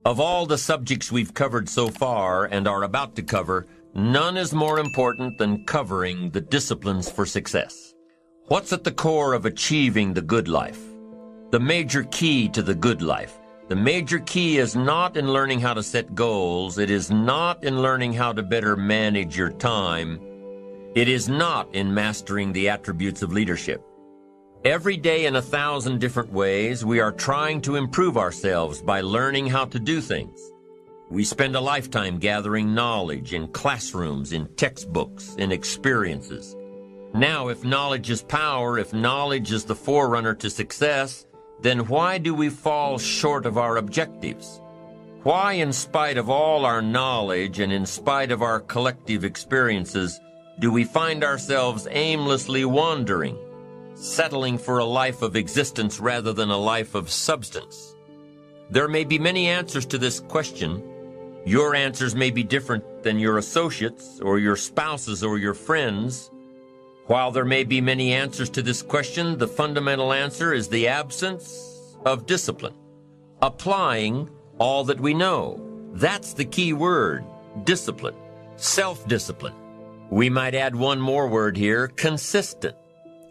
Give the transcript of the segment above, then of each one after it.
Of all the subjects we've covered so far and are about to cover, none is more important than covering the disciplines for success. What's at the core of achieving the good life? The major key to the good life. The major key is not in learning how to set goals. It is not in learning how to better manage your time. It is not in mastering the attributes of leadership. Every day in 1,000 different ways, we are trying to improve ourselves by learning how to do things. We spend a lifetime gathering knowledge in classrooms, in textbooks, in experiences. Now, if knowledge is power, if knowledge is the forerunner to success, then why do we fall short of our objectives? Why, in spite of all our knowledge and in spite of our collective experiences, do we find ourselves aimlessly wandering, settling for a life of existence rather than a life of substance? There may be many answers to this question. Your answers may be different than your associates or your spouses or your friends. While there may be many answers to this question, the fundamental answer is the absence of discipline. Applying all that we know. That's the key word, discipline, self-discipline. We might add one more word here, consistent.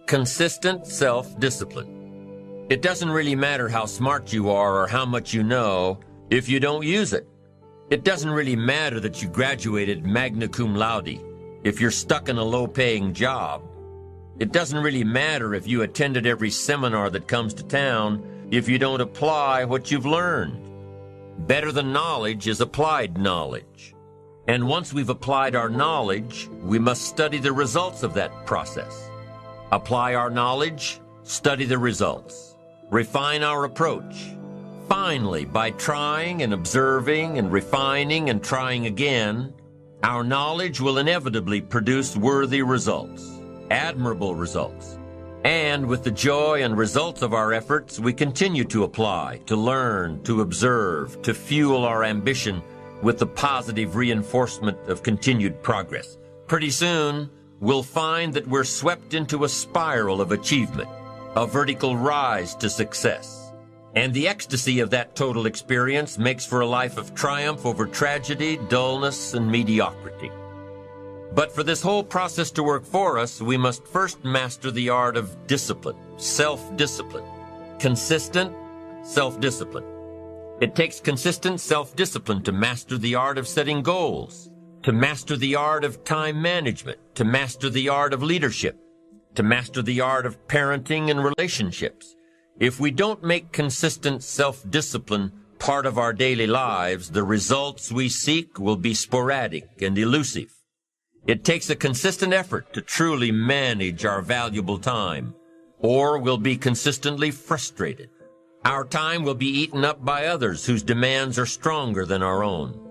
Consistent self-discipline. It doesn't really matter how smart you are or how much you know if you don't use it. It doesn't really matter that you graduated magna cum laude if you're stuck in a low-paying job. It doesn't really matter if you attended every seminar that comes to town if you don't apply what you've learned. Better than knowledge is applied knowledge. And once we've applied our knowledge, we must study the results of that process. Apply our knowledge, study the results, refine our approach. Finally, by trying and observing and refining and trying again, our knowledge will inevitably produce worthy results, admirable results. And with the joy and results of our efforts, we continue to apply, to learn, to observe, to fuel our ambition with the positive reinforcement of continued progress. Pretty soon, we'll find that we're swept into a spiral of achievement, a vertical rise to success. And the ecstasy of that total experience makes for a life of triumph over tragedy, dullness, and mediocrity. But for this whole process to work for us, we must first master the art of discipline, self-discipline, consistent self-discipline. It takes consistent self-discipline to master the art of setting goals, to master the art of time management, to master the art of leadership, to master the art of parenting and relationships. If we don't make consistent self-discipline part of our daily lives, the results we seek will be sporadic and elusive. It takes a consistent effort to truly manage our valuable time, or we'll be consistently frustrated. Our time will be eaten up by others whose demands are stronger than our own.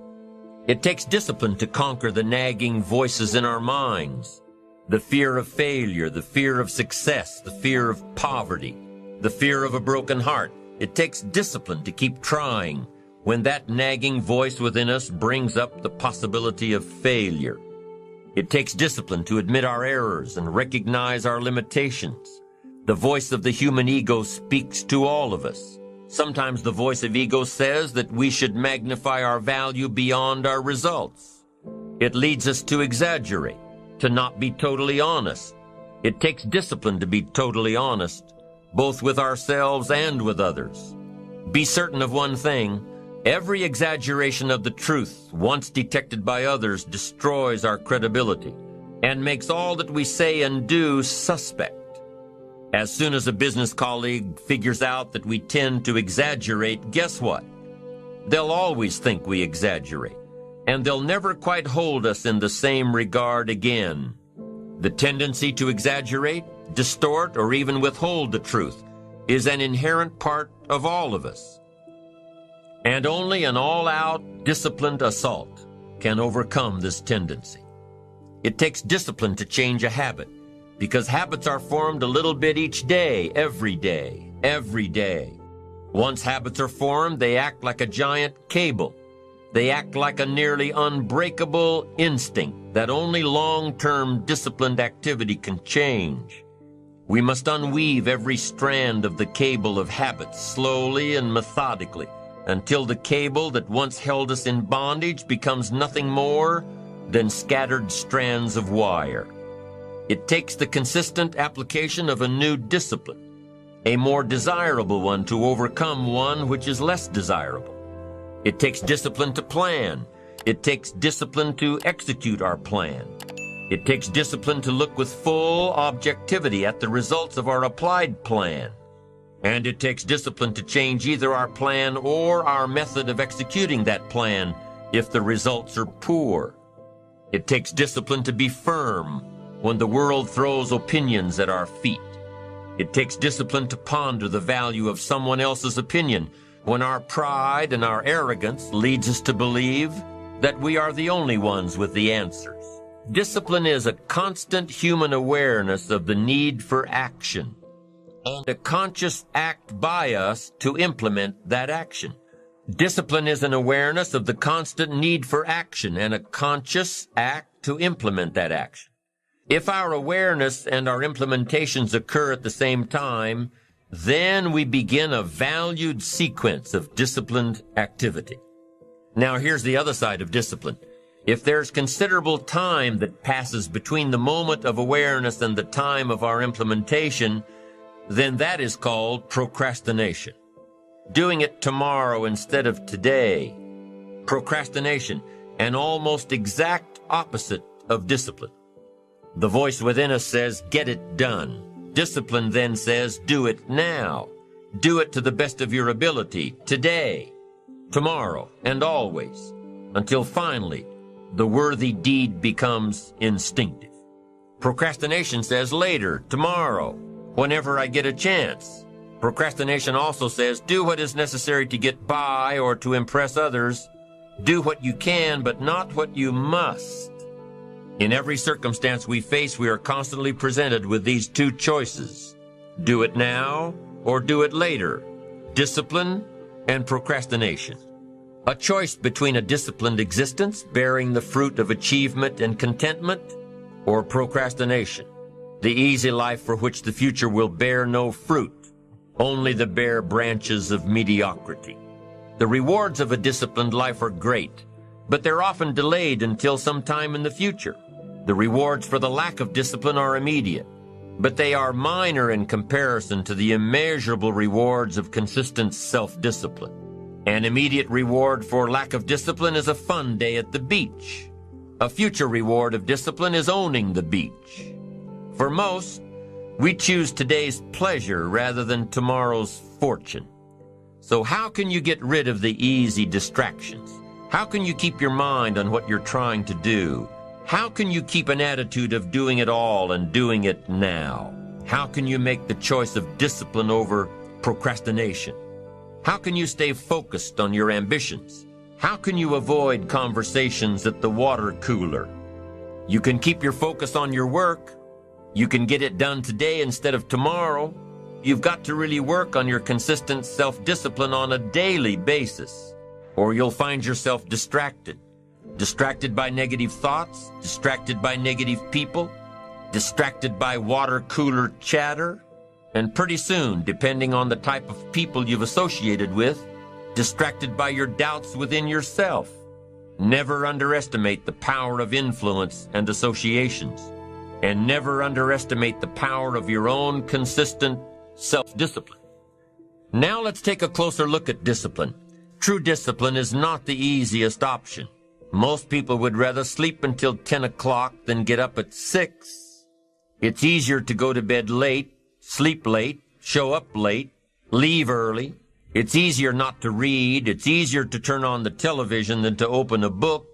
It takes discipline to conquer the nagging voices in our minds, the fear of failure, the fear of success, the fear of poverty, the fear of a broken heart. It takes discipline to keep trying when that nagging voice within us brings up the possibility of failure. It takes discipline to admit our errors and recognize our limitations. The voice of the human ego speaks to all of us. Sometimes the voice of ego says that we should magnify our value beyond our results. It leads us to exaggerate, to not be totally honest. It takes discipline to be totally honest, both with ourselves and with others. Be certain of one thing: every exaggeration of the truth, once detected by others, destroys our credibility and makes all that we say and do suspect. As soon as a business colleague figures out that we tend to exaggerate, guess what? They'll always think we exaggerate, and they'll never quite hold us in the same regard again. The tendency to exaggerate, distort, or even withhold the truth is an inherent part of all of us. And only an all-out, disciplined assault can overcome this tendency. It takes discipline to change a habit, because habits are formed a little bit each day, every day, every day. Once habits are formed, they act like a giant cable. They act like a nearly unbreakable instinct that only long-term disciplined activity can change. We must unweave every strand of the cable of habits slowly and methodically until the cable that once held us in bondage becomes nothing more than scattered strands of wire. It takes the consistent application of a new discipline, a more desirable one, to overcome one which is less desirable. It takes discipline to plan. It takes discipline to execute our plan. It takes discipline to look with full objectivity at the results of our applied plan. And it takes discipline to change either our plan or our method of executing that plan if the results are poor. It takes discipline to be firm when the world throws opinions at our feet. It takes discipline to ponder the value of someone else's opinion when our pride and our arrogance leads us to believe that we are the only ones with the answers. Discipline is a constant human awareness of the need for action and a conscious act by us to implement that action. Discipline is an awareness of the constant need for action and a conscious act to implement that action. If our awareness and our implementations occur at the same time, then we begin a valued sequence of disciplined activity. Now here's the other side of discipline. If there's considerable time that passes between the moment of awareness and the time of our implementation, then that is called procrastination. Doing it tomorrow instead of today. Procrastination, an almost exact opposite of discipline. The voice within us says, get it done. Discipline then says, do it now. Do it to the best of your ability, today, tomorrow, and always, until finally the worthy deed becomes instinctive. Procrastination says later, tomorrow, whenever I get a chance. Procrastination also says, do what is necessary to get by or to impress others. Do what you can, but not what you must. In every circumstance we face, we are constantly presented with these two choices. Do it now or do it later. Discipline and procrastination. A choice between a disciplined existence bearing the fruit of achievement and contentment, or procrastination, the easy life for which the future will bear no fruit, only the bare branches of mediocrity. The rewards of a disciplined life are great, but they're often delayed until some time in the future. The rewards for the lack of discipline are immediate, but they are minor in comparison to the immeasurable rewards of consistent self-discipline. An immediate reward for lack of discipline is a fun day at the beach. A future reward of discipline is owning the beach. For most, we choose today's pleasure rather than tomorrow's fortune. So how can you get rid of the easy distractions? How can you keep your mind on what you're trying to do? How can you keep an attitude of doing it all and doing it now? How can you make the choice of discipline over procrastination? How can you stay focused on your ambitions? How can you avoid conversations at the water cooler? You can keep your focus on your work. You can get it done today instead of tomorrow. You've got to really work on your consistent self-discipline on a daily basis, or you'll find yourself distracted. Distracted by negative thoughts, distracted by negative people, distracted by water cooler chatter, and pretty soon, depending on the type of people you've associated with, distracted by your doubts within yourself. Never underestimate the power of influence and associations, and never underestimate the power of your own consistent self-discipline. Now let's take a closer look at discipline. True discipline is not the easiest option. Most people would rather sleep until 10 o'clock than get up at 6. It's easier to go to bed late, sleep late, show up late, leave early. It's easier not to read. It's easier to turn on the television than to open a book.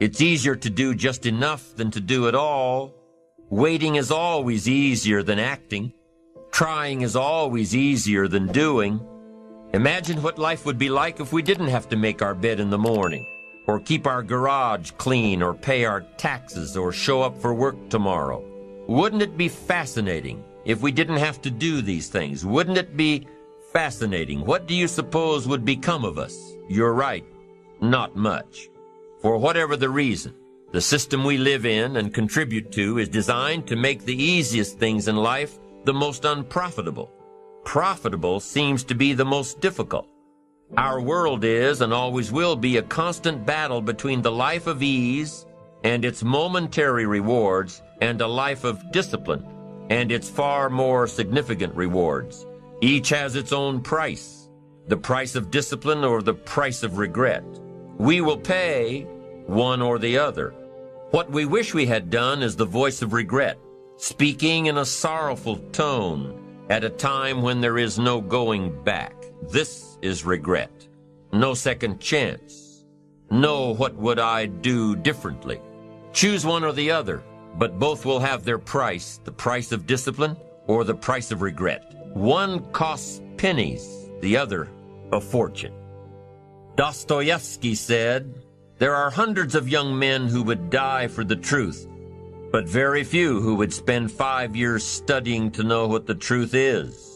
It's easier to do just enough than to do it all. Waiting is always easier than acting. Trying is always easier than doing. Imagine what life would be like if we didn't have to make our bed in the morning, or keep our garage clean, or pay our taxes, or show up for work tomorrow. Wouldn't it be fascinating if we didn't have to do these things? Wouldn't it be fascinating? What do you suppose would become of us? You're right, not much. For whatever the reason, the system we live in and contribute to is designed to make the easiest things in life the most unprofitable. Profitable seems to be the most difficult. Our world is and always will be a constant battle between the life of ease and its momentary rewards and a life of discipline and its far more significant rewards. Each has its own price, the price of discipline or the price of regret. We will pay one or the other. What we wish we had done is the voice of regret, speaking in a sorrowful tone at a time when there is no going back. This is regret. No second chance. No what would I do differently. Choose one or the other, but both will have their price, the price of discipline or the price of regret. One costs pennies, the other a fortune. Dostoevsky said, "There are hundreds of young men who would die for the truth, but very few who would spend 5 years studying to know what the truth is."